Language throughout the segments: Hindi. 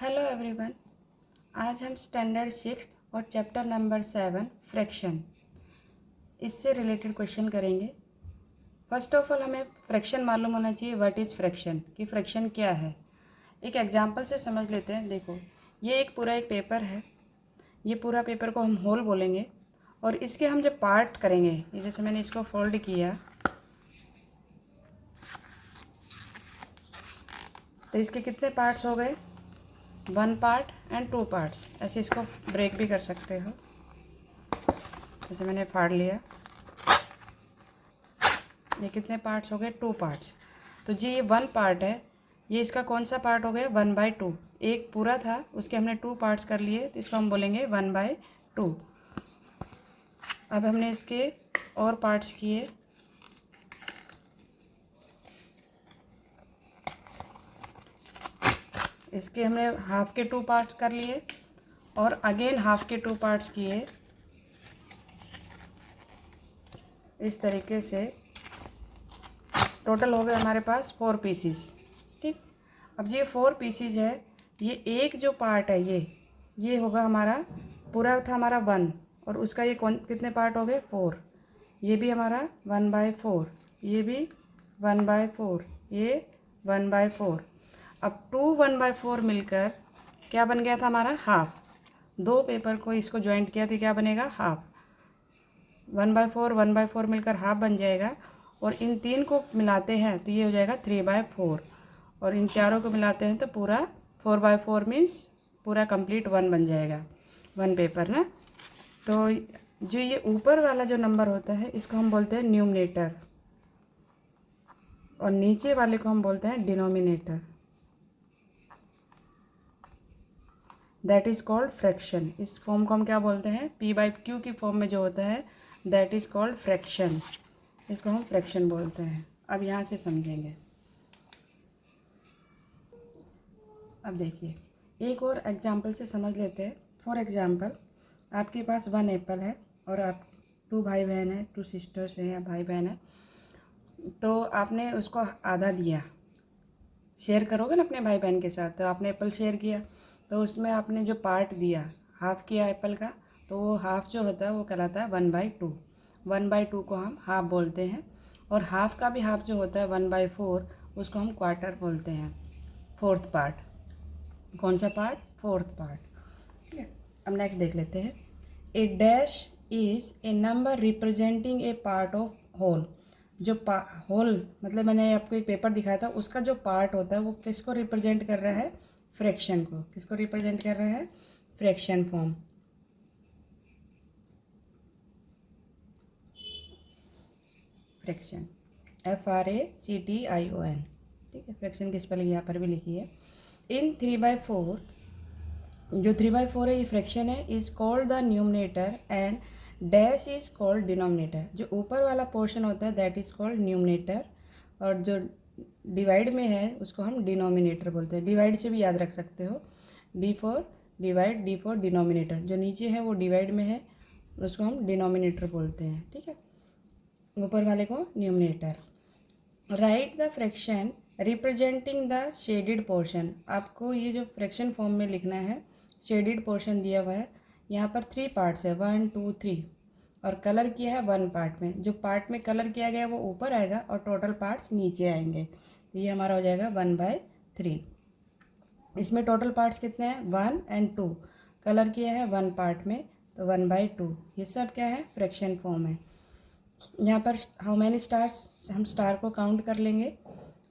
Hello everyone. आज हम स्टैंडर्ड 6 और चैप्टर नंबर 7 फ्रैक्शन इससे रिलेटेड क्वेश्चन करेंगे। फर्स्ट ऑफ ऑल हमें फ्रैक्शन मालूम होना चाहिए। व्हाट इज़ फ्रैक्शन, कि फ्रैक्शन क्या है। एक एग्जांपल से समझ लेते हैं। देखो, ये एक पेपर है। ये पूरा पेपर को हम होल बोलेंगे और इसके हम जब पार्ट करेंगे, ये जैसे मैंने इसको फोल्ड किया तो इसके कितने पार्ट्स हो गए, 1 पार्ट एंड 2 पार्ट्स। ऐसे इसको ब्रेक भी कर सकते हो। जैसे मैंने फाड़ लिया, ये कितने पार्ट्स हो गए, 2 पार्ट्स। तो जी ये 1 पार्ट है, ये इसका कौन सा पार्ट हो गया, 1/2। एक पूरा था, उसके हमने 2 पार्ट्स कर लिए, तो इसको हम बोलेंगे 1/2। अब हमने इसके और पार्ट्स किए, इसके हमने हाफ के 2 पार्ट्स कर लिए और अगेन हाफ के 2 पार्ट्स किए। इस तरीके से टोटल हो गए हमारे पास 4 पीसीस। ठीक, अब ये 4 पीसीज है। ये एक जो पार्ट है, ये होगा हमारा, पूरा था हमारा 1 और उसका ये कितने पार्ट हो गए, 4। ये भी हमारा 1/4, ये भी 1/4, ये 1/4। अब 2 1/4 मिलकर क्या बन गया था हमारा, हाफ। 2 पेपर को इसको ज्वाइंट किया तो क्या बनेगा, हाफ। 1/4 1/4 मिलकर हाफ बन जाएगा और इन 3 को मिलाते हैं तो ये हो जाएगा 3/4 और इन चारों को मिलाते हैं तो पूरा 4/4 मीन्स पूरा कंप्लीट 1 बन जाएगा, 1 पेपर ना। तो जो ये ऊपर वाला जो नंबर होता है इसको हम बोलते हैं न्यूमरेटर और नीचे वाले को हम बोलते हैं denominator. That is called fraction. इस फॉर्म को हम क्या बोलते हैं, P/Q की फॉर्म में जो होता है दैट इज़ कॉल्ड फ्रैक्शन। इसको हम फ्रैक्शन बोलते हैं। अब यहाँ से समझेंगे। अब देखिए, एक और एग्जाम्पल से समझ लेते हैं। फॉर एग्जाम्पल, आपके पास 1 एप्पल है और आप 2 भाई बहन हैं, 2 सिस्टर्स हैं या भाई बहन हैं। तो आपने उसको आधा दिया, शेयर करोगे ना अपने भाई बहन के साथ। तो आपने एप्पल शेयर किया तो उसमें आपने जो पार्ट दिया, हाफ़ किया एप्पल का, तो वो हाफ़ जो होता है वो कहलाता है 1/2। 1/2 को हम हाफ़ बोलते हैं और हाफ़ का भी हाफ़ जो होता है 1/4 उसको हम क्वार्टर बोलते हैं, 4th पार्ट। कौन सा पार्ट, 4th पार्ट। ठीक है, अब नेक्स्ट देख लेते हैं। A dash is a number representing a part of whole. जो होल मतलब मैंने आपको एक पेपर दिखाया था, उसका जो पार्ट होता है वो किसको रिप्रेजेंट कर रहा है, फ्रैक्शन को। किसको रिप्रेजेंट कर रहा है, फ्रैक्शन फॉर्म। Fraction FRACTION। ठीक है, फ्रैक्शन की स्पेलिंग यहाँ पर भी लिखी है। इन 3/4, जो 3/4 है ये फ्रैक्शन है, is called the numerator and dash is called denominator. जो ऊपर वाला पोर्शन होता है दैट इज़ कॉल्ड न्यूमरेटर और जो डिवाइड में है उसको हम डिनोमिनेटर बोलते हैं। डिवाइड से भी याद रख सकते हो, D for divide, D for denominator. जो नीचे है वो डिवाइड में है, उसको हम डिनोमिनेटर बोलते हैं। ठीक है, ऊपर वाले को numerator. Right the fraction representing the shaded portion. आपको ये जो फ्रैक्शन फॉर्म में लिखना है, शेडिड पोर्शन दिया हुआ है। यहाँ पर 3 पार्ट्स है, 1 2 3 और कलर किया है 1 पार्ट में। जो पार्ट में कलर किया गया है वो ऊपर आएगा और टोटल पार्ट्स नीचे आएंगे। तो ये हमारा हो जाएगा 1/3। इसमें टोटल पार्ट्स कितने हैं, 1 एंड 2। कलर किया है 1 पार्ट में तो 1/2। ये सब क्या है, फ्रैक्शन फॉर्म है। यहाँ पर हाउ मैनी स्टार्स, हम स्टार को काउंट कर लेंगे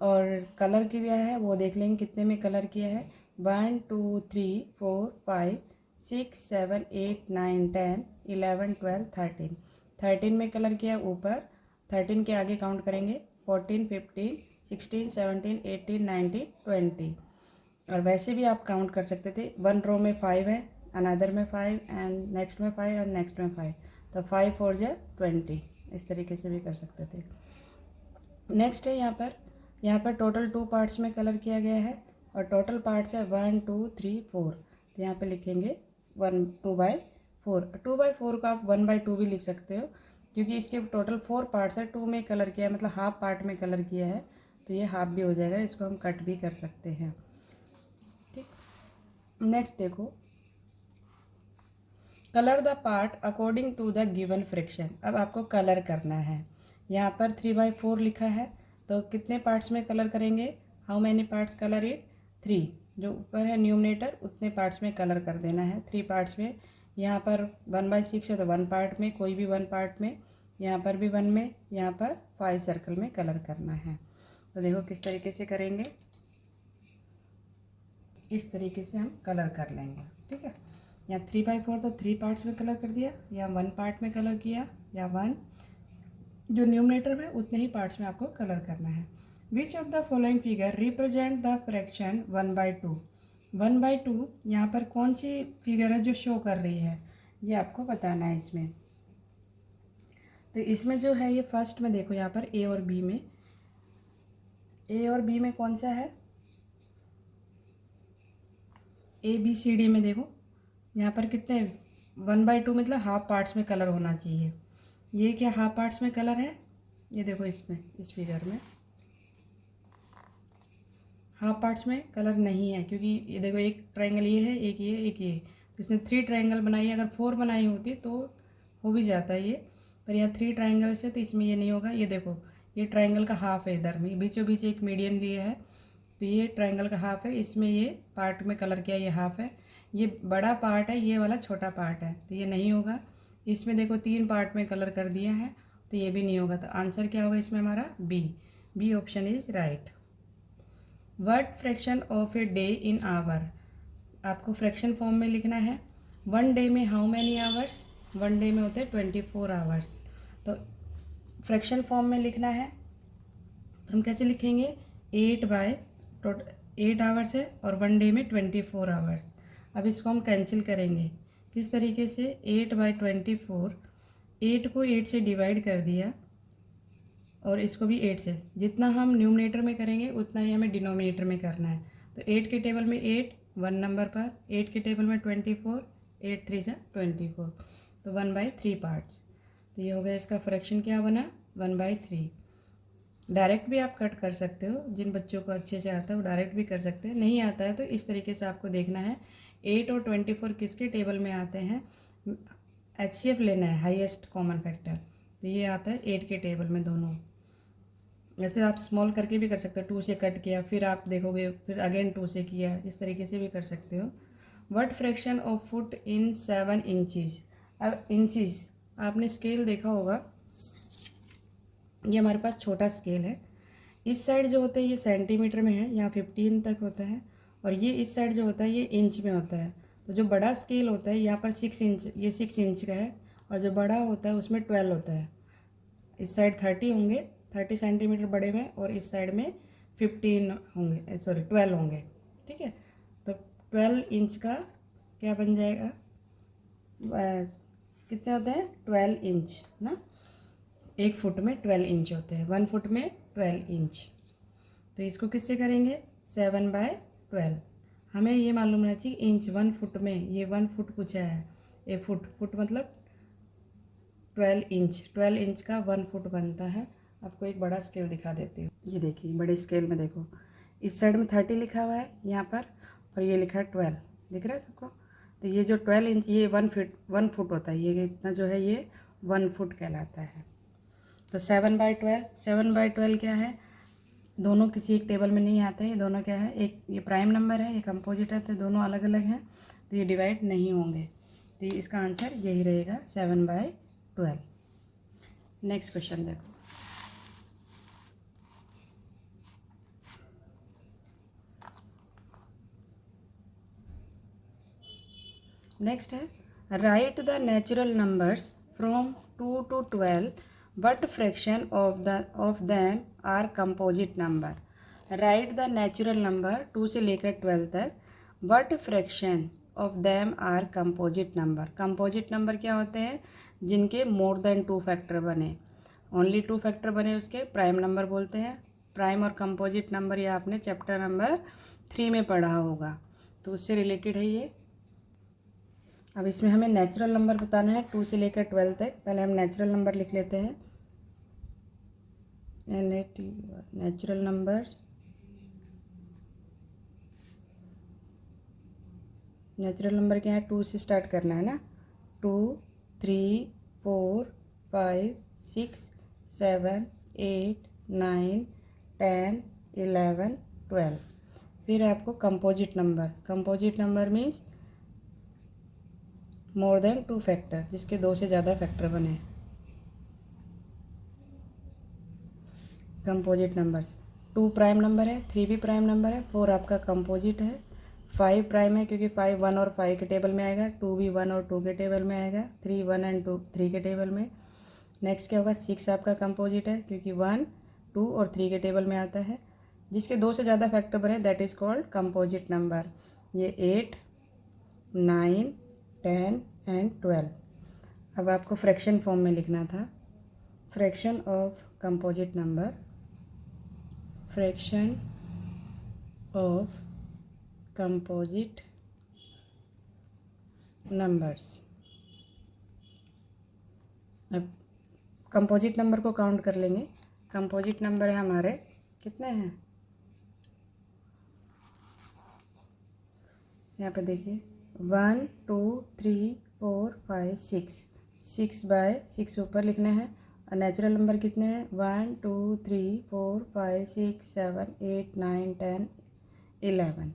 और कलर किया है वो देख लेंगे कितने में कलर किया है। 1 2 3 4 5 6 7 8 9 10 11 12 13। 13 में कलर किया है ऊपर, 13 के आगे काउंट करेंगे 14 15 16 17 18 19 20। और वैसे भी आप काउंट कर सकते थे, 1 रो में 5 है, अनदर में 5 एंड नेक्स्ट में 5 और नेक्स्ट में 5, तो 5 4 जा 20। इस तरीके से भी कर सकते थे। नेक्स्ट है यहाँ पर टोटल 2 पार्ट्स में कलर किया गया है और टोटल पार्ट्स है 1 2 3 4। तो यहाँ पे लिखेंगे 2/4। 2/4 को आप 1/2 भी लिख सकते हो क्योंकि इसके टोटल 4 पार्ट्स है। 2 में कलर किया है मतलब हाफ पार्ट में कलर किया है, तो ये हाफ भी हो जाएगा। इसको हम कट भी कर सकते हैं। ठीक, नेक्स्ट देखो, colour the part according to the given fraction. अब आपको कलर करना है। यहाँ पर 3/4 लिखा है, तो कितने पार्ट्स में कलर करेंगे? How many parts colour it? 3। जो ऊपर है न्यूमरेटर उतने पार्ट्स में कलर कर देना है, 3 पार्ट्स में। यहाँ पर 1/6 है तो 1 पार्ट में, कोई भी 1 पार्ट में, यहाँ पर भी 1 में, यहाँ पर 5 सर्कल में कलर करना है। तो देखो किस तरीके से करेंगे, इस तरीके से हम कलर कर लेंगे। ठीक है, या 3/4 तो 3 पार्ट्स में कलर कर दिया, या 1 पार्ट में कलर किया, या 1 जो न्यूमरेटर में उतने ही पार्ट्स में आपको कलर करना है। Which of the following figure represent the fraction 1/2? 1/2 यहाँ पर कौन सी फिगर है जो शो कर रही है, ये आपको बताना है इसमें। तो इसमें जो है ये फर्स्ट में देखो, यहाँ पर ए और बी में, ए और बी में कौन सा है? ABCD में देखो यहाँ पर कितने 1/2 मतलब हाफ पार्ट्स में कलर होना चाहिए। ये क्या हाफ पार्ट्स में कलर है? ये देखो इसमें, इस फिगर में हाफ पार्ट्स में कलर नहीं है, क्योंकि ये देखो एक ट्रायंगल ये है, एक ये, एक ये, तो इसने 3 ट्रायंगल बनाई है। अगर 4 बनाई होती तो हो भी जाता है ये, पर यहाँ 3 ट्रायंगल्स है तो इसमें ये नहीं होगा। ये देखो ये ट्रायंगल का हाफ है, इधर में बीचों बीच एक मीडियन लिए है, तो ये ट्रायंगल का हाफ है, इसमें ये पार्ट में कलर किया, ये हाफ है। ये बड़ा पार्ट है, ये वाला छोटा पार्ट है, तो ये नहीं होगा। इसमें देखो 3 पार्ट में कलर कर दिया है, तो ये भी नहीं होगा। तो आंसर क्या होगा इसमें हमारा? B option is right. What fraction of a day in hour? आपको फ्रैक्शन फॉर्म में लिखना है। 1 डे में हाउ मैनी आवर्स? 1 डे में होते हैं 24 आवर्स। तो फ्रैक्शन फॉर्म में लिखना है, तो हम कैसे लिखेंगे? 8 आवर्स है और 1 डे में 24 आवर्स। अब इसको हम कैंसिल करेंगे किस तरीके से? 8/24, 8 को 8 से डिवाइड कर दिया और इसको भी 8 से। जितना हम न्यूमरेटर में करेंगे उतना ही हमें डिनोमिनेटर में करना है। तो 8 के टेबल में 8 1 नंबर पर, 8 के टेबल में 24, 8 3 जा 24, तो 1/3 पार्ट्स। तो ये हो गया इसका फ्रैक्शन क्या बना? 1/3। डायरेक्ट भी आप कट कर सकते हो, जिन बच्चों को अच्छे से आता है वो डायरेक्ट भी कर सकते हैं, नहीं आता है तो इस तरीके से आपको देखना है। 8 और 24 किसके टेबल में आते हैं? HCF लेना है, हाईएस्ट कॉमन फैक्टर, तो ये आता है 8 के टेबल में दोनों। वैसे आप स्मॉल करके भी कर सकते हो, 2 से कट किया फिर आप देखोगे, फिर अगेन 2 से किया, इस तरीके से भी कर सकते हो। What fraction of foot in 7 inches? अब इंचज़ आपने स्केल देखा होगा, ये हमारे पास छोटा स्केल है। इस साइड जो होता है ये सेंटीमीटर में है, यहाँ 15 तक होता है, और ये इस साइड जो होता है ये इंच में होता है। तो जो बड़ा स्केल होता है यहाँ पर 6 इंच, ये 6 इंच का है, और जो बड़ा होता है उसमें 12 होता है। इस साइड 30 होंगे, 30 सेंटीमीटर बड़े में, और इस साइड में 15 होंगे, सॉरी 12 होंगे। ठीक है, तो 12 इंच का क्या बन जाएगा? कितने होते हैं? 12 इंच ना, 1 फुट में 12 इंच होते हैं, 1 फुट में 12 इंच। तो इसको किससे करेंगे? 7/12। हमें ये मालूम रहना चाहिए इंच 1 फुट में, ये 1 फुट पूछा है, ये फुट मतलब 12 इंच, 12 इंच का 1 फुट बनता है। आपको एक बड़ा स्केल दिखा देती हूँ, ये देखिए बड़े स्केल में देखो, इस साइड में 30 लिखा हुआ है यहाँ पर, और ये लिखा है 12, दिख रहा है सबको? तो ये जो 12 इंच ये 1 फुट होता है, ये इतना जो है ये 1 फुट कहलाता है। तो 7/12 क्या है? दोनों किसी एक टेबल में नहीं आते, ये दोनों क्या है? एक ये प्राइम नंबर है, ये कंपोजिट है, तो दोनों अलग अलग हैं, तो ये डिवाइड नहीं होंगे। तो इसका आंसर यही रहेगा, 7/12। नेक्स्ट क्वेश्चन देखो, नेक्स्ट है right the natural numbers from 2 to 12, but fraction of them are composite number. Right the natural number 2 से लेकर 12 तक, but fraction of them are composite number. Composite number क्या होते हैं? जिनके मोर देन 2 फैक्टर बने, ओनली 2 फैक्टर बने उसके प्राइम नंबर बोलते हैं। प्राइम और कंपोजिट नंबर ये आपने चैप्टर नंबर 3 में पढ़ा होगा, तो उससे रिलेटेड है ये। अब इसमें हमें नेचुरल नंबर बताना है 2 से लेकर 12 तक। पहले हम नेचुरल नंबर लिख लेते हैं, NAT, natural numbers. Natural number क्या है, 2 से स्टार्ट करना है ना। 2, 3, 4, 5, 6, 7, 8, 9, 10, 11, 12। फिर आपको composite number means more than 2 factor, जिसके 2 से ज़्यादा फैक्टर बने। कंपोजिट नंबर्स 2 प्राइम नंबर है, 3 भी प्राइम नंबर है, 4 आपका कंपोजिट है, 5 प्राइम है क्योंकि 5 1 और 5 के टेबल में आएगा, 2 भी 1 और 2 के टेबल में आएगा, 3 1 एंड 2 3 के टेबल में। नेक्स्ट क्या होगा, 6 आपका कंपोजिट है क्योंकि 1 2 और 3 के टेबल में आता है, जिसके 2 से ज़्यादा फैक्टर बने, that is called composite number. ये 8 9 10 एंड 12। अब आपको फ्रैक्शन फॉर्म में लिखना था। Fraction of composite number, fraction of composite numbers. अब कंपोजिट नंबर को काउंट कर लेंगे। कंपोजिट नंबर है हमारे कितने हैं, यहाँ पे देखिए 1 2 3 4 5 6, 6/6 ऊपर लिखना है। और नेचुरल नंबर कितने हैं, 1 2 3 4 5 6 7 8 9 10 11,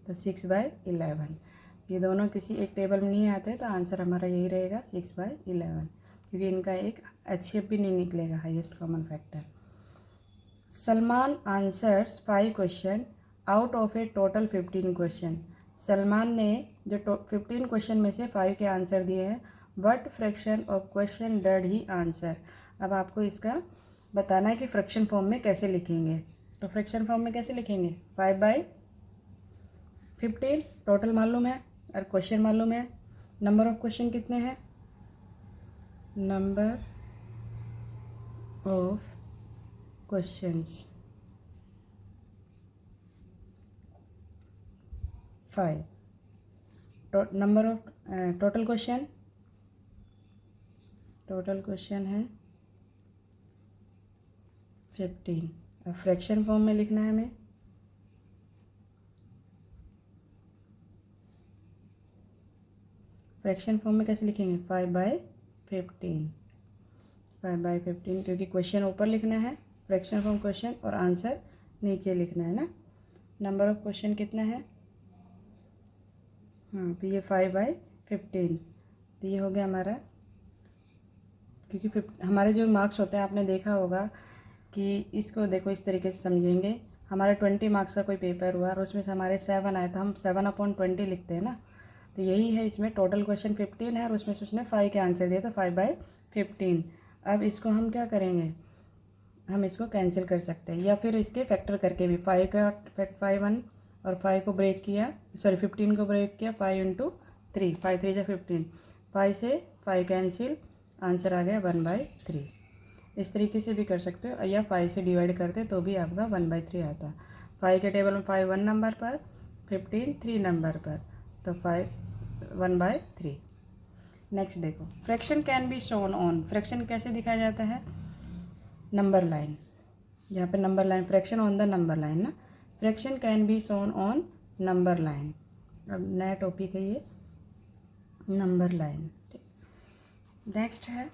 तो 6/11। ये दोनों किसी एक टेबल में नहीं आते, तो आंसर हमारा यही रहेगा 6/11, क्योंकि इनका एक HCF भी नहीं निकलेगा, highest common factor. Salman answers 5 question out of A total 15 question. Salman ने जो 15 क्वेश्चन में से 5 के आंसर दिए हैं। What fraction of question did he answer. अब आपको इसका बताना है कि फ्रैक्शन फॉर्म में कैसे लिखेंगे। तो फ्रैक्शन फॉर्म में कैसे लिखेंगे, 5/15 टोटल मालूम है और क्वेश्चन मालूम है। नंबर ऑफ क्वेश्चन कितने हैं, number of questions 5। Number of total question है 15। अब फ्रैक्शन फॉर्म में लिखना है हमें। फ्रैक्शन फॉर्म में कैसे लिखेंगे, 5/15, 5/15, क्योंकि क्वेश्चन ऊपर लिखना है, फ्रैक्शन फॉर्म क्वेश्चन, और आंसर नीचे लिखना है ना। नंबर ऑफ क्वेश्चन कितना है, तो ये 5/15, तो ये हो गया हमारा। क्योंकि हमारे जो मार्क्स होते हैं, आपने देखा होगा कि इसको देखो इस तरीके से समझेंगे। हमारे 20 मार्क्स का कोई पेपर हुआ और उसमें से हमारे 7 आए, तो हम 7/20 लिखते हैं ना। तो यही है, इसमें टोटल क्वेश्चन 15 है और उसमें से उसने 5 के आंसर दिए, तो 5/15। अब इसको हम क्या करेंगे, हम इसको कैंसिल कर सकते हैं, या फिर इसके फैक्टर करके भी 5 का 1 और 5 को ब्रेक किया, 15 को ब्रेक किया, 5 × 3, 5 3 15, 5 से 5 कैंसिल, आंसर आ गया 1/3। इस तरीके से भी कर सकते हो, या 5 से डिवाइड करते तो भी आपका 1/3 आता। 5 के टेबल में 5 1 नंबर पर, 15 3 नंबर पर, तो 5 1/3। नेक्स्ट देखो, fraction can be shown on. Fraction कैसे दिखाया जाता है, नंबर लाइन। यहाँ पे number line, fraction on the number line ना। Fraction can be shown on number line. अब नया टॉपिक है ये, नंबर लाइन। नेक्स्ट है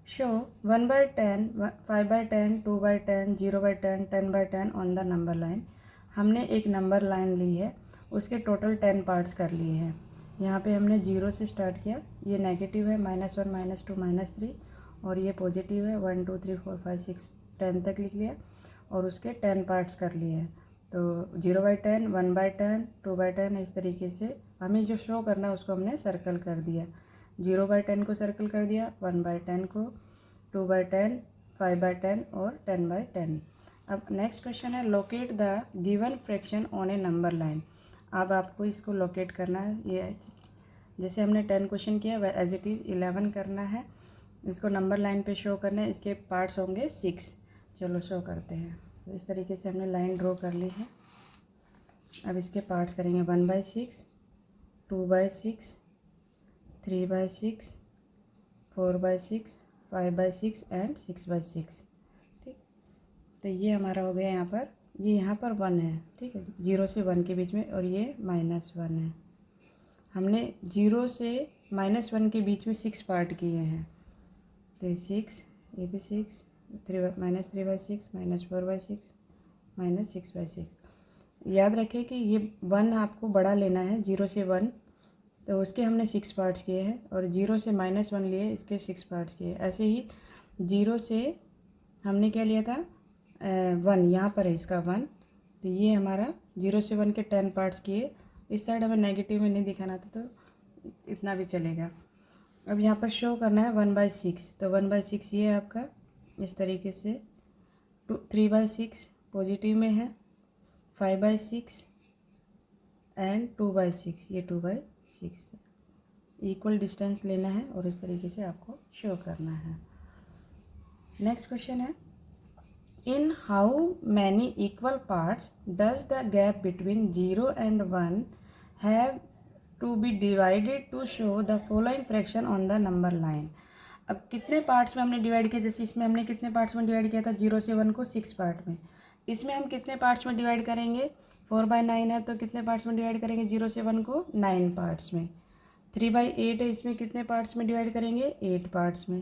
show 1/10, 5/10, 2/10, 0/10, 10/10 on the number line. हमने एक नंबर लाइन ली है, उसके टोटल 10 पार्ट्स कर लिए हैं। यहाँ पे हमने 0 से स्टार्ट किया, ये नेगेटिव है, -1 -2 -3, और ये पॉजिटिव है, 1 2 3 4 5 6 10 तक लिख लिया, और उसके 10 पार्ट्स कर लिए हैं। तो 0/10, 1/10, 2/10, इस तरीके से हमें जो शो करना है उसको हमने सर्कल कर दिया। 0/10 को सर्कल कर दिया, 1/10 को, 2/10, 5/10 और 10/10। अब नेक्स्ट क्वेश्चन है, locate the given fraction on A number line. अब आपको इसको लोकेट करना है। ये जैसे हमने 10 क्वेश्चन किया, एज इट इज़ 11 करना है। इसको नंबर लाइन पे शो करना है, इसके पार्ट्स होंगे 6। चलो शो करते हैं। तो इस तरीके से हमने लाइन ड्रॉ कर ली है। अब इसके पार्ट्स करेंगे 1/6, 2/6, 3/6, 4/6, 5/6 एंड 6/6। ठीक, तो ये हमारा हो गया यहाँ पर ये यहाँ पर 1 है, ठीक है, 0 से 1 के बीच में, और ये -1 है। हमने 0 से -1 के बीच में 6 पार्ट किए हैं, तो 6, ये भी 6, -3/6 -4/6 -6/6। याद रखें कि ये 1 आपको बड़ा लेना है, 0 से 1, तो उसके हमने 6 पार्ट्स किए हैं, और 0 से -1 लिए, इसके 6 पार्ट्स किए। ऐसे ही 0 से हमने क्या लिया था, 1, यहाँ पर है इसका 1, तो ये हमारा 0 से 1 के 10 पार्ट्स किए। इस साइड हमें नेगेटिव में नहीं दिखाना था, तो इतना भी चलेगा। अब यहाँ पर शो करना है 1/6, तो 1/6 ये है आपका, इस तरीके से 3/6 पॉजिटिव में है, 5/6 एंड 2/6, ये 2/6 इक्वल डिस्टेंस लेना है, और इस तरीके से आपको शो करना है। नेक्स्ट क्वेश्चन है, in how many equal parts does the gap between 0 and 1 have to be divided to show the following fraction on the number line. अब कितने पार्ट्स में हमने डिवाइड किया, जैसे इसमें हमने कितने पार्ट्स में डिवाइड किया था, 0 से 1 को 6 पार्ट में। इसमें हम कितने पार्ट्स में डिवाइड करेंगे, 4/9 है, तो कितने पार्ट्स में डिवाइड करेंगे, 0 से 1 को 9 पार्ट्स में। 3/8 है, इसमें कितने पार्ट्स में डिवाइड करेंगे, 8 पार्ट्स में।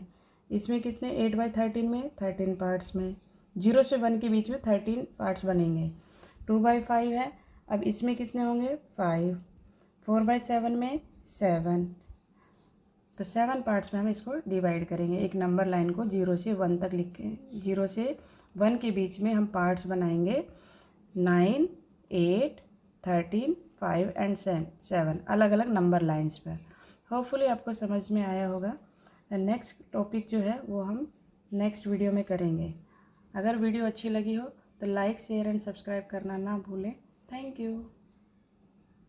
इसमें कितने, 8/13 में 13 पार्ट्स में। 0 से 1 के बीच में 13 पार्ट्स बनेंगे। 2/5 है, अब इसमें कितने होंगे, 5। 4/7 में 7, तो 7 पार्ट्स में हम इसको डिवाइड करेंगे। एक नंबर लाइन को 0 से 1 तक लिख के, 0 से 1 के बीच में हम पार्ट्स बनाएंगे 9, 8, 13, 5 एंड 7, अलग अलग नंबर लाइंस पर। होपफुली आपको समझ में आया होगा। नेक्स्ट टॉपिक जो है वो हम नेक्स्ट वीडियो में करेंगे। अगर वीडियो अच्छी लगी हो तो लाइक, शेयर एंड सब्सक्राइब करना ना भूलें। Thank you.